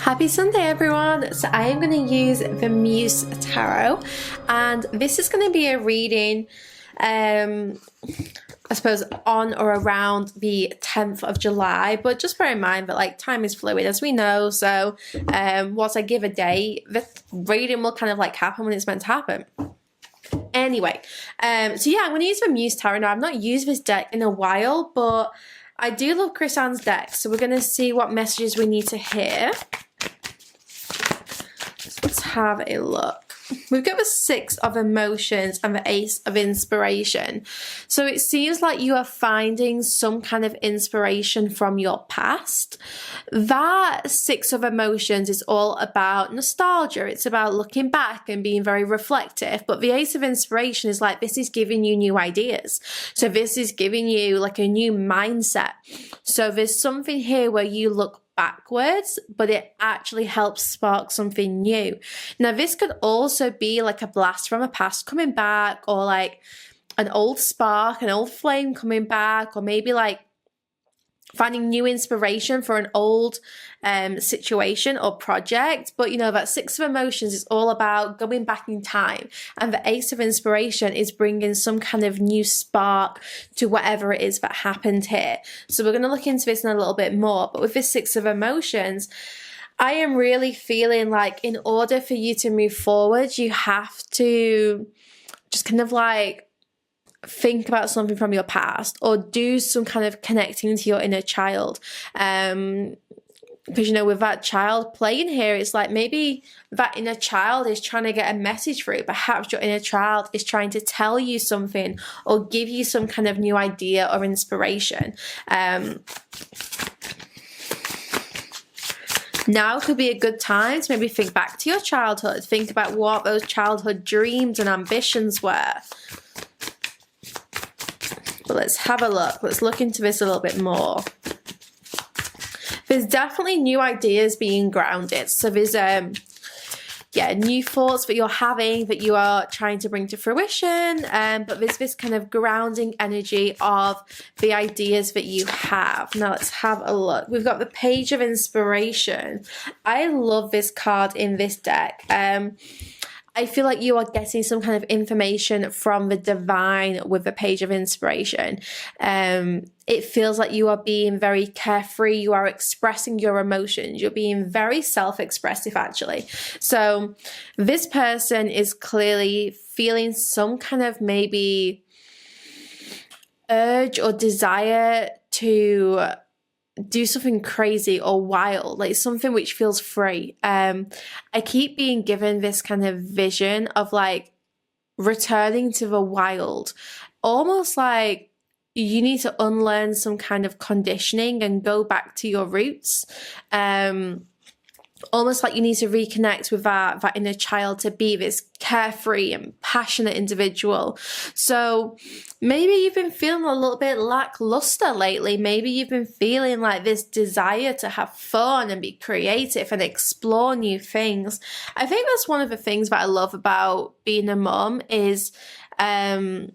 Happy Sunday, everyone. So I am going to use the Muse Tarot, and this is going to be a reading, I suppose, on or around the 10th of July, but just bear in mind that like time is fluid, as we know. So once I give a date, the reading will kind of like happen when it's meant to happen. Anyway, so yeah, I'm going to use the Muse Tarot. Now, I've not used this deck in a while, but I do love Chris Anne's deck, so we're going to see what messages we need to hear. Let's have a look. We've got the Six of Emotions and the Ace of Inspiration. So it seems like you are finding some kind of inspiration from your past. That Six of Emotions is all about nostalgia. It's about looking back and being very reflective. But the Ace of Inspiration is like, this is giving you new ideas. So this is giving you like a new mindset. So there's something here where you look backwards, but it actually helps spark something new. Now, this could also be like a blast from a past coming back, or like an old spark, an old flame coming back, or maybe like finding new inspiration for an old situation or project. But you know, that Six of Emotions is all about going back in time, and the Ace of Inspiration is bringing some kind of new spark to whatever it is that happened here. So we're going to look into this in a little bit more. But with this Six of Emotions, I am really feeling like in order for you to move forward, you have to just kind of like think about something from your past, or do some kind of connecting to your inner child. Because, you know, with that child playing here, it's like maybe that inner child is trying to get a message through. Perhaps your inner child is trying to tell you something or give you some kind of new idea or inspiration. Now could be a good time to maybe think back to your childhood. Think about what those childhood dreams and ambitions were. But let's have a look. Let's look into this a little bit more. There's definitely new ideas being grounded. So there's new thoughts that you're having that you are trying to bring to fruition. But there's this kind of grounding energy of the ideas that you have. Now let's have a look. We've got the Page of Inspiration. I love this card in this deck. I feel like you are getting some kind of information from the divine with the Page of Inspiration. It feels like you are being very carefree. You are expressing your emotions. You're being very self-expressive, actually. So this person is clearly feeling some kind of maybe urge or desire to do something crazy or wild, like something which feels free. I keep being given this kind of vision of like returning to the wild, almost like you need to unlearn some kind of conditioning and go back to your roots. Almost like you need to reconnect with that inner child to be this carefree and passionate individual. So maybe you've been feeling a little bit lackluster lately. Maybe you've been feeling like this desire to have fun and be creative and explore new things. I think that's one of the things that I love about being a mom is kind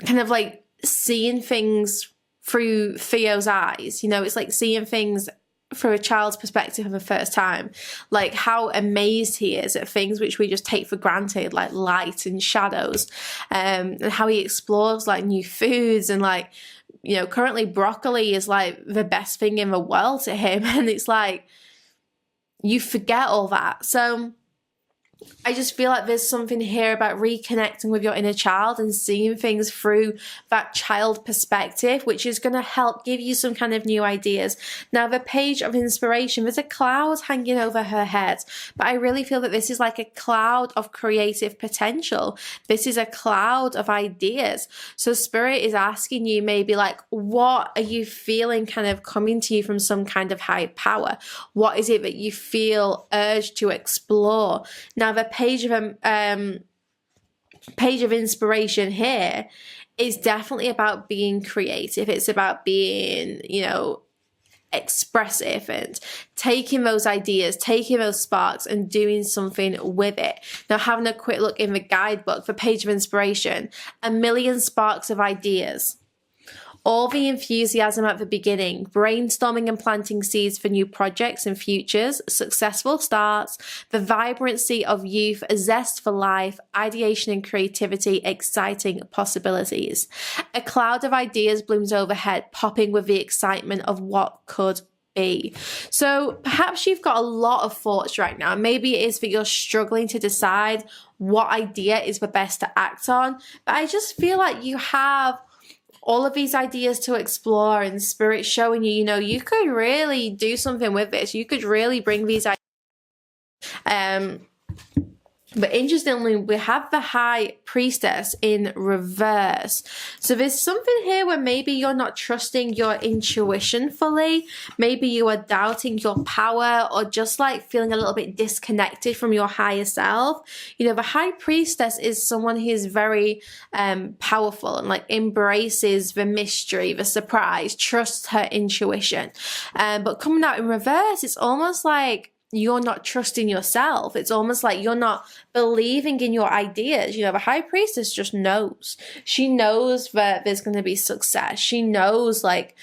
of like seeing things through Theo's eyes. You know, it's like seeing things through a child's perspective for the first time, like how amazed he is at things which we just take for granted, like light and shadows, and how he explores like new foods, and like, you know, currently broccoli is like the best thing in the world to him, and it's like you forget all that. So I just feel like there's something here about reconnecting with your inner child and seeing things through that child perspective, which is going to help give you some kind of new ideas. Now, the Page of Inspiration, there's a cloud hanging over her head, but I really feel that this is like a cloud of creative potential. This is a cloud of ideas. So Spirit is asking you maybe like, what are you feeling kind of coming to you from some kind of high power? What is it that you feel urged to explore? Now, the Page of Inspiration here is definitely about being creative. It's about being, you know, expressive and taking those ideas, taking those sparks and doing something with it. Now, having a quick look in the guidebook for Page of Inspiration, 1,000,000 sparks of ideas. all the enthusiasm at the beginning, brainstorming and planting seeds for new projects and futures, successful starts, the vibrancy of youth, a zest for life, ideation and creativity, exciting possibilities. A cloud of ideas blooms overhead, popping with the excitement of what could be. So perhaps you've got a lot of thoughts right now. Maybe it is that you're struggling to decide what idea is the best to act on, but I just feel like you have all of these ideas to explore, and Spirit showing you, you could really do something with this. You could really bring these ideas. But interestingly, we have the High Priestess in reverse. So there's something here where maybe you're not trusting your intuition fully. Maybe you are doubting your power, or just like feeling a little bit disconnected from your higher self. The High Priestess is someone who is very powerful and like embraces the mystery, the surprise, trusts her intuition. But coming out in reverse, it's almost like you're not trusting yourself. It's almost like you're not believing in your ideas. The High Priestess just knows. She knows that there's going to be success. She knows like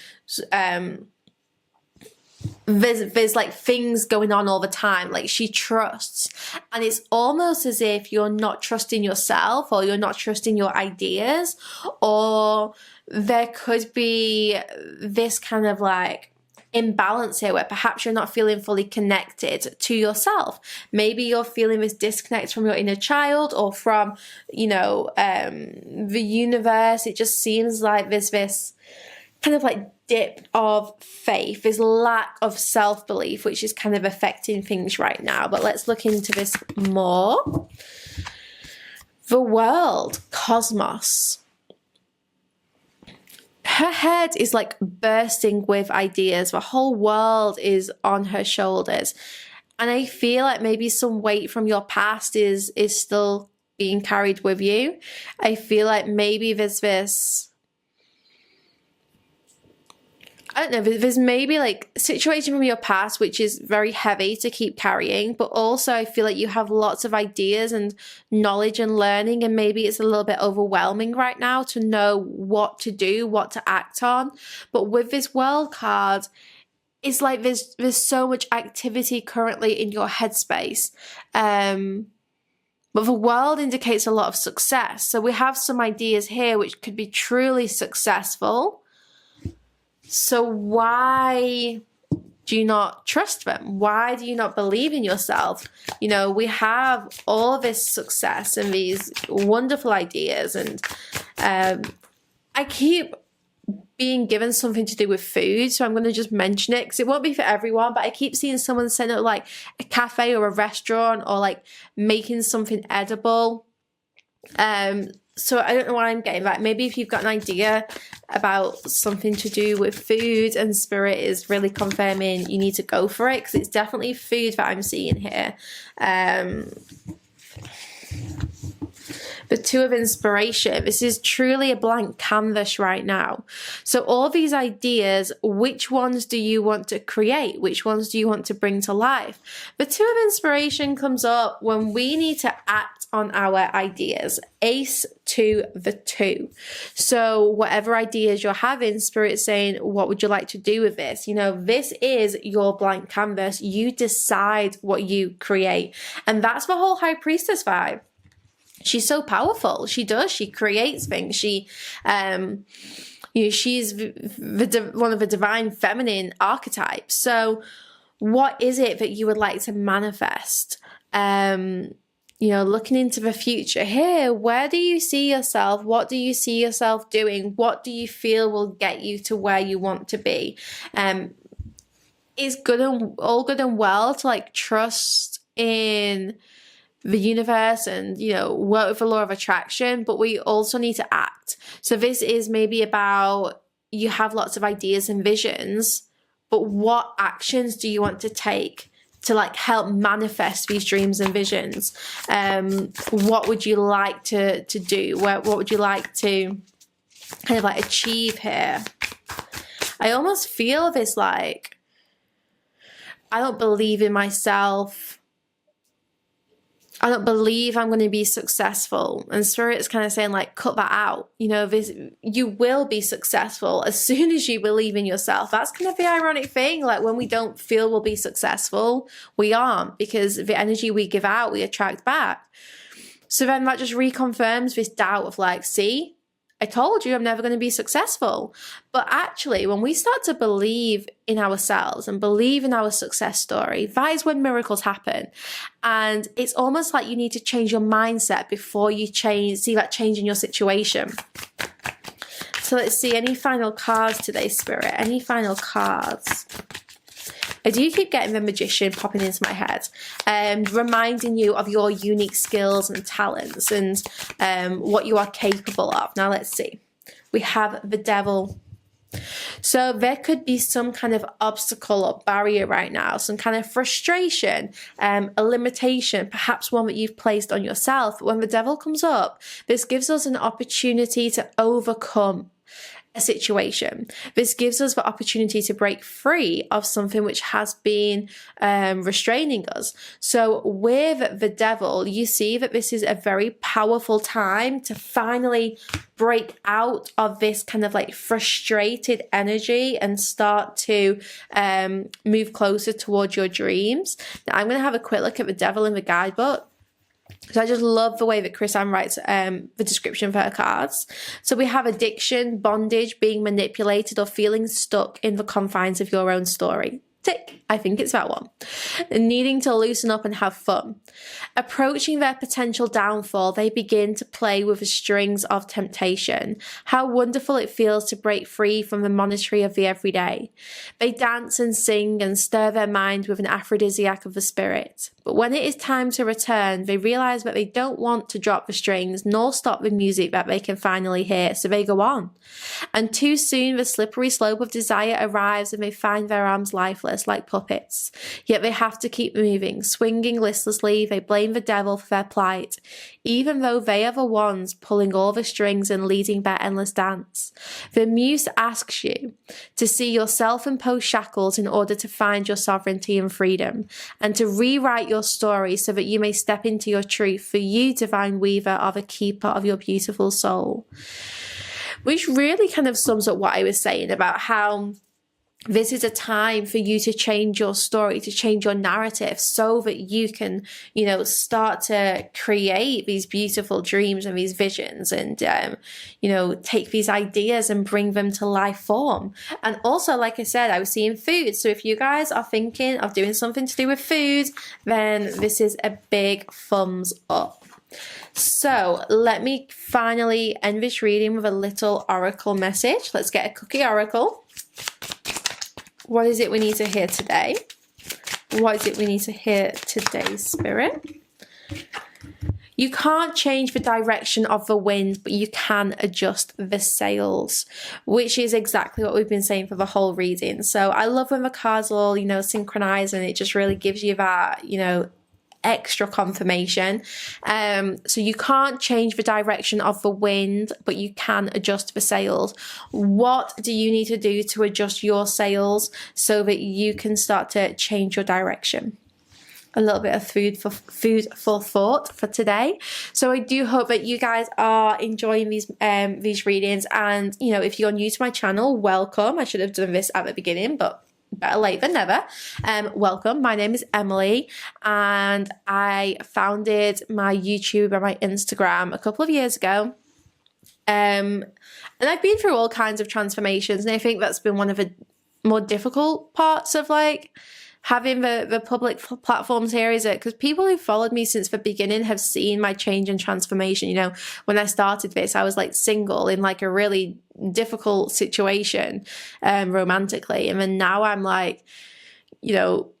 there's like things going on all the time. Like she trusts. And it's almost as if you're not trusting yourself, or you're not trusting your ideas, or there could be this kind of like imbalance here where perhaps you're not feeling fully connected to yourself. Maybe you're feeling this disconnect from your inner child, or from the universe. It just seems like there's this kind of like dip of faith, this lack of self-belief, which is kind of affecting things right now. But let's look into this more. The world, cosmos. Her head is like bursting with ideas. The whole world is on her shoulders. And I feel like maybe some weight from your past is still being carried with you. I feel like maybe there's this, I don't know, there's maybe like a situation from your past which is very heavy to keep carrying, but also I feel like you have lots of ideas and knowledge and learning, and maybe it's a little bit overwhelming right now to know what to do, what to act on. But with this World card, it's like there's so much activity currently in your headspace. But the World indicates a lot of success. So we have some ideas here which could be truly successful. So why do you not trust them? Why do you not believe in yourself? We have all this success and these wonderful ideas, and I keep being given something to do with food, so I'm going to just mention it because it won't be for everyone, but I keep seeing someone set up like a cafe or a restaurant, or like making something edible. So I don't know what I'm getting at. Maybe if you've got an idea about something to do with food and Spirit is really confirming you need to go for it, because it's definitely food that I'm seeing here. The Two of Inspiration. This is truly a blank canvas right now. So all these ideas, which ones do you want to create? Which ones do you want to bring to life? The Two of Inspiration comes up when we need to act on our ideas. Ace to the 2. So whatever ideas you're having, Spirit's saying, what would you like to do with this? This is your blank canvas. You decide what you create. And that's the whole High Priestess vibe. She's so powerful. She creates things. She's one of the divine feminine archetypes. So what is it that you would like to manifest? Looking into the future here, where do you see yourself? What do you see yourself doing? What do you feel will get you to where you want to be? It's all good and well to like trust in the universe and, work with the law of attraction, but we also need to act. So this is maybe about, you have lots of ideas and visions, but what actions do you want to take to like help manifest these dreams and visions? What would you like to do? What would you like to kind of like achieve here? I almost feel this like, I don't believe in myself. I don't believe I'm going to be successful. And Spirit's kind of saying, like, cut that out. You know, you will be successful as soon as you believe in yourself. That's kind of the ironic thing. Like, when we don't feel we'll be successful, we aren't, because the energy we give out, we attract back. So then that just reconfirms this doubt of like, see, I told you I'm never going to be successful. But actually, when we start to believe in ourselves and believe in our success story, that is when miracles happen. And it's almost like you need to change your mindset before you see that change in your situation. So let's see, any final cards today, Spirit? Any final cards? I do keep getting the Magician popping into my head, reminding you of your unique skills and talents and what you are capable of. Now let's see. We have the Devil. So there could be some kind of obstacle or barrier right now, some kind of frustration, a limitation, perhaps one that you've placed on yourself. When the Devil comes up, this gives us an opportunity to overcome a situation. This gives us the opportunity to break free of something which has been restraining us. So with the Devil, you see that this is a very powerful time to finally break out of this kind of like frustrated energy and start to move closer towards your dreams. Now, I'm going to have a quick look at the Devil in the guidebook. So I just love the way that Chris Ann writes the description for her cards. So we have addiction, bondage, being manipulated, or feeling stuck in the confines of your own story. Tick. I think it's that one. Needing to loosen up and have fun. Approaching their potential downfall, they begin to play with the strings of temptation. How wonderful it feels to break free from the monotony of the everyday. They dance and sing and stir their mind with an aphrodisiac of the spirit. But when it is time to return, they realize that they don't want to drop the strings nor stop the music that they can finally hear, so they go on. And too soon the slippery slope of desire arrives and they find their arms lifeless like puppets. Yet they have to keep moving, swinging listlessly. They blame the Devil for their plight, even though they are the ones pulling all the strings and leading their endless dance. The Muse asks you to see your self-imposed shackles in order to find your sovereignty and freedom, and to rewrite your story so that you may step into your truth, for you, divine weaver, are the keeper of your beautiful soul. Which really kind of sums up what I was saying about how this is a time for you to change your story, to change your narrative, so that you can, you know, start to create these beautiful dreams and these visions and, you know, take these ideas and bring them to life form. And also, like I said, I was seeing food. So if you guys are thinking of doing something to do with food, then this is a big thumbs up. So let me finally end this reading with a little oracle message. Let's get a cookie oracle. What is it we need to hear today? What is it we need to hear today, Spirit? You can't change the direction of the wind, but you can adjust the sails, which is exactly what we've been saying for the whole reading. So I love when the cards all, you know, synchronize, and it just really gives you that, you know, extra confirmation. So you can't change the direction of the wind, but you can adjust the sails. What do you need to do to adjust your sails so that you can start to change your direction? A little bit of food for thought for today. So I do hope that you guys are enjoying these readings. And you know, if you're new to my channel, welcome. I should have done this at the beginning, but better late than never. Welcome. My name is Emily, and I founded my YouTube and my Instagram a couple of years ago. And I've been through all kinds of transformations, and I think that's been one of the more difficult parts of like having the public platforms here, is it? Because people who followed me since the beginning have seen my change and transformation. You know, when I started this, I was like single in like a really difficult situation romantically. And then now I'm like, you know,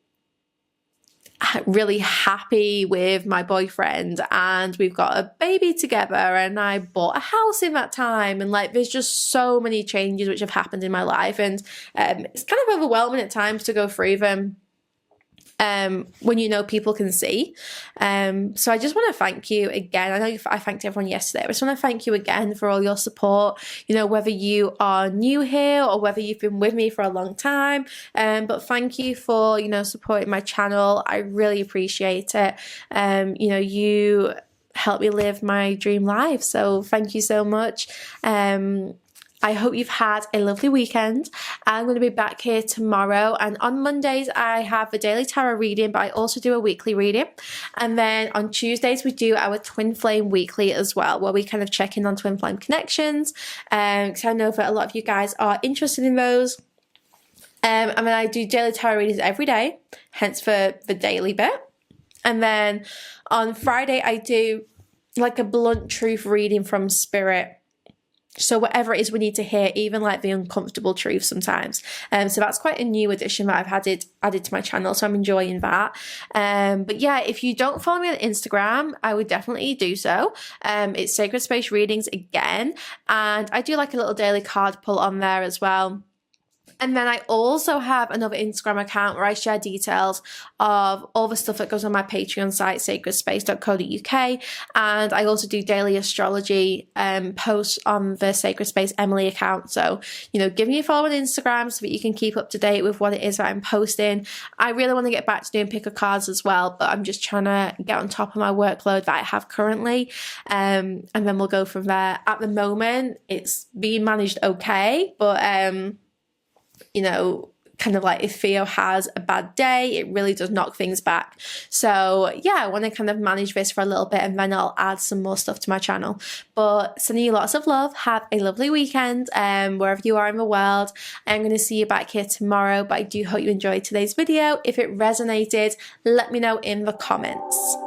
really happy with my boyfriend, and we've got a baby together, and I bought a house in that time, and like there's just so many changes which have happened in my life, and it's kind of overwhelming at times to go through them. when you know people can see. So I just want to thank you again. I know I thanked everyone yesterday. I just want to thank you again for all your support, you know, whether you are new here or whether you've been with me for a long time. But thank you for, you know, supporting my channel. I really appreciate it. You know, you help me live my dream life. So thank you so much. I hope you've had a lovely weekend. I'm going to be back here tomorrow, and on Mondays I have a daily tarot reading, but I also do a weekly reading. And then on Tuesdays we do our Twin Flame Weekly as well, where we kind of check in on Twin Flame connections, because I know that a lot of you guys are interested in those. And then I do daily tarot readings every day, hence for the daily bit. And then on Friday I do like a blunt truth reading from Spirit. So whatever it is we need to hear, even like the uncomfortable truth sometimes. So that's quite a new addition that I've added to my channel. So I'm enjoying that. But yeah, if you don't follow me on Instagram, I would definitely do so. It's Sacred Space Readings again. And I do like a little daily card pull on there as well. And then I also have another Instagram account where I share details of all the stuff that goes on my Patreon site, sacredspace.co.uk. And I also do daily astrology posts on the Sacred Space Emily account. So, you know, give me a follow on Instagram so that you can keep up to date with what it is that I'm posting. I really want to get back to doing pick of cards as well, but I'm just trying to get on top of my workload that I have currently. And then we'll go from there. At the moment, it's being managed okay, but you know, kind of like if Theo has a bad day, it really does knock things back. So yeah, I want to kind of manage this for a little bit, and then I'll add some more stuff to my channel. But sending you lots of love. Have a lovely weekend wherever you are in the world. I'm going to see you back here tomorrow, but I do hope you enjoyed today's video. If it resonated, let me know in the comments.